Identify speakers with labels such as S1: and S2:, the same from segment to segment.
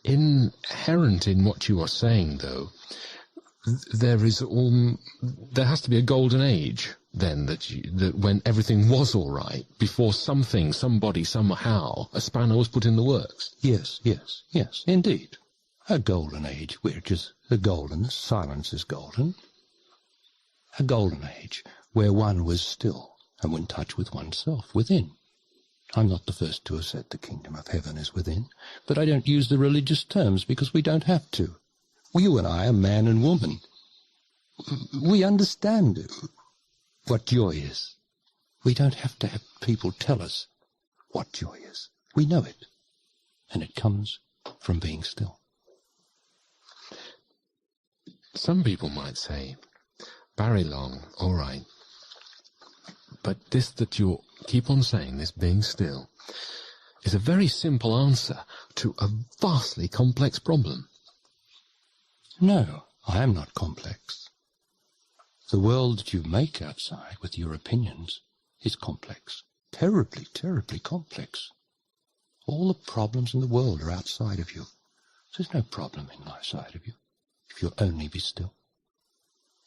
S1: Inherent in what you are saying, though, there has to be a golden age then that when everything was all right, before something, somebody, somehow, a spanner was put in the works.
S2: Yes, yes, yes, indeed. A golden age, which is the golden, silence is golden. A golden age where one was still and in touch with oneself, within. I'm not the first to have said the kingdom of heaven is within, but I don't use the religious terms because we don't have to. You and I are man and woman. We understand what joy is. We don't have to have people tell us what joy is. We know it, and it comes from being still.
S1: Some people might say, Barry Long, all right, but this that you keep on saying, this being still, is a very simple answer to a vastly complex problem.
S2: No, I am not complex. The world that you make outside with your opinions is complex. Terribly, terribly complex. All the problems in the world are outside of you. There's no problem inside of you if you'll only be still.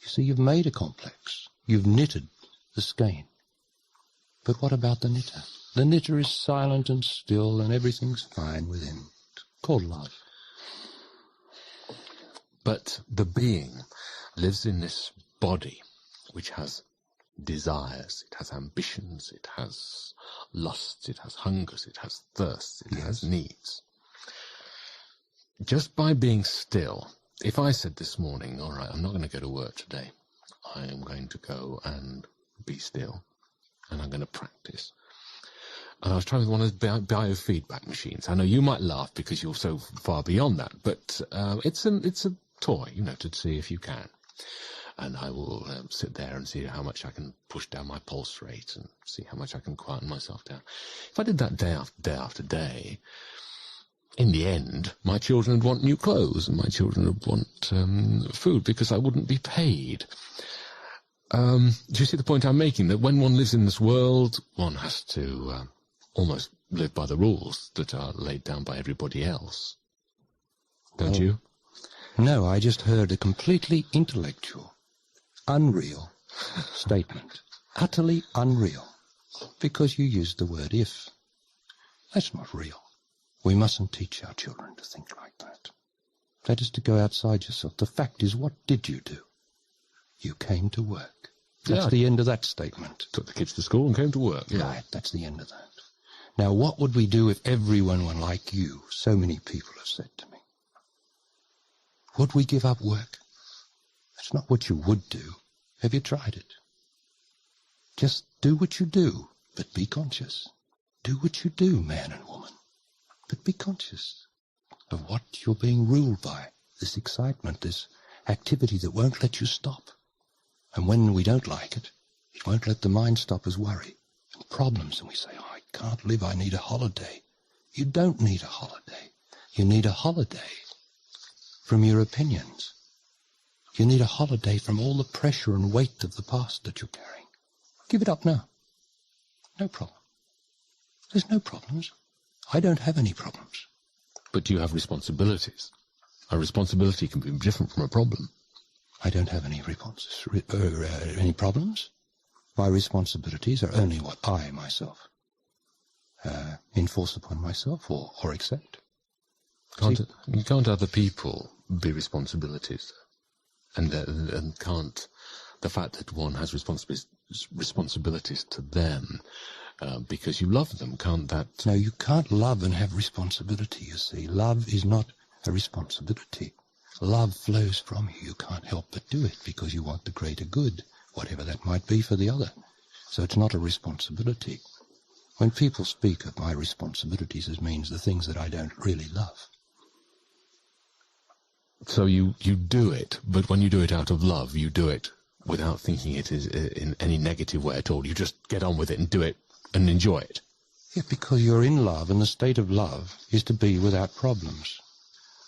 S2: You see, you've made a complex. You've knitted the skein. But what about the knitter? The knitter is silent and still, and everything's fine within. It's called love.
S1: But the being lives in this body, which has desires, it has ambitions, it has lusts, it has hungers, it has thirsts, it has needs. Just by being still, if I said this morning, all right, I'm not going to go to work today, I am going to go and be still, and I'm going to practice. And I was trying with one of the biofeedback machines. I know you might laugh because you're so far beyond that, but it's a toy, to see if you can. And I will sit there and see how much I can push down my pulse rate and see how much I can quieten myself down. If I did that day after day, in the end, my children would want new clothes and my children would want food because I wouldn't be paid. Do you see the point I'm making? That when one lives in this world, one has to almost live by the rules that are laid down by everybody else. Don't you?
S2: No, I just heard a completely intellectual, unreal statement. Utterly unreal. Because you used the word if. That's not real. We mustn't teach our children to think like that. That is to go outside yourself. The fact is, what did you do? You came to work. That's the end of that statement.
S1: Took the kids to school and came to work. Yeah.
S2: Right, that's the end of that. Now, what would we do if everyone were like you, so many people have said to me? Would we give up work? That's not what you would do. Have you tried it? Just do what you do, but be conscious. Do what you do, man and woman, but be conscious of what you're being ruled by, this excitement, this activity that won't let you stop. And when we don't like it, it won't let the mind stop us worry. And problems, and we say, oh, I can't live, I need a holiday. You don't need a holiday. You need a holiday from your opinions. You need a holiday from all the pressure and weight of the past that you're carrying. Give it up now. No problem. There's no problems. I don't have any problems.
S1: But you have responsibilities. A responsibility can be different from a problem.
S2: I don't have any any problems. My responsibilities are only what I myself enforce upon myself or accept.
S1: Can't other people be responsibilities? And can't the fact that one has responsibilities to them because you love them, can't that...
S2: No, you can't love and have responsibility, you see. Love is not a responsibility. Love flows from you. You can't help but do it because you want the greater good, whatever that might be for the other. So it's not a responsibility. When people speak of my responsibilities, it means the things that I don't really love.
S1: So you do it, but when you do it out of love, you do it without thinking it is in any negative way at all. You just get on with it and do it and enjoy it.
S2: Yeah, because you're in love, and the state of love is to be without problems.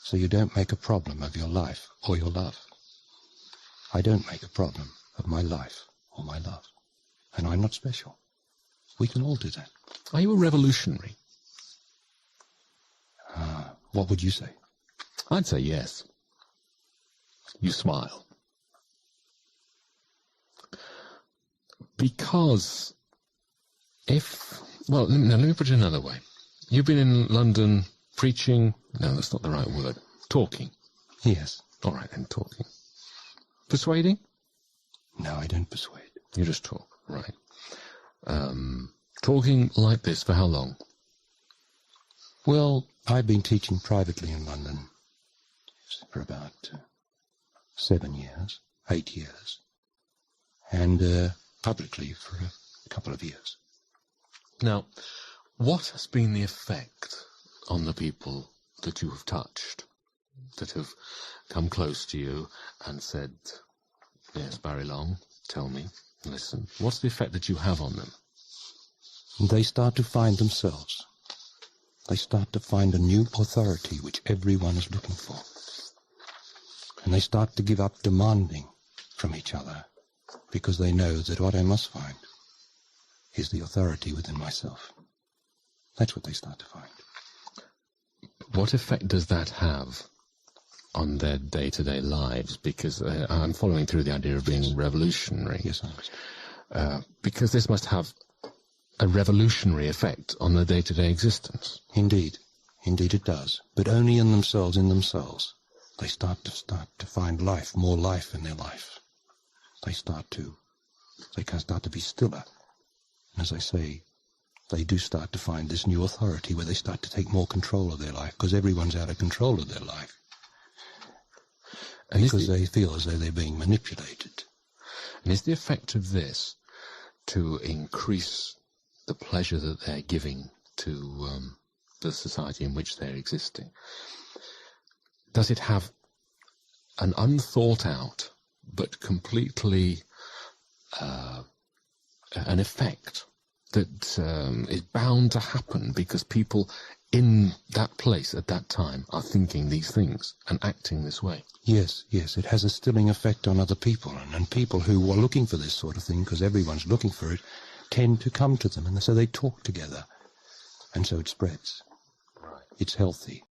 S2: So you don't make a problem of your life or your love. I don't make a problem of my life or my love. And I'm not special. We can all do that.
S1: Are you a revolutionary?
S2: What would you say?
S1: I'd say yes. You smile. Because well, let me put it another way. You've been in London preaching, no, that's not the right word, talking.
S2: Yes.
S1: All right, then, talking. Persuading?
S2: No, I don't persuade.
S1: You just talk, right. Talking like this for how long?
S2: Well, I've been teaching privately in London for about 7 years, 8 years, and publicly for a couple of years.
S1: Now, what has been the effect on the people that you have touched, that have come close to you and said, yes, Barry Long, tell me, listen, what's the effect that you have on them?
S2: They start to find themselves. They start to find a new authority which everyone is looking for. And they start to give up demanding from each other because they know that what I must find is the authority within myself. That's what they start to find.
S1: What effect does that have on their day-to-day lives? Because I'm following through the idea of being revolutionary.
S2: Yes, I understand.
S1: Because this must have a revolutionary effect on their day-to-day existence.
S2: Indeed. Indeed it does. But only in themselves, They start to find life, more life in their life. They can start to be stiller. And as I say, they do start to find this new authority where they start to take more control of their life, because everyone's out of control of their life. And because they feel as though they're being manipulated.
S1: And is the effect of this to increase the pleasure that they're giving to the society in which they're existing? Does it have an unthought out but completely an effect that is bound to happen because people in that place at that time are thinking these things and acting this way?
S2: Yes, it has a stilling effect on other people, and people who are looking for this sort of thing, because everyone's looking for it, tend to come to them, and so they talk together, and so it spreads. Right. It's healthy.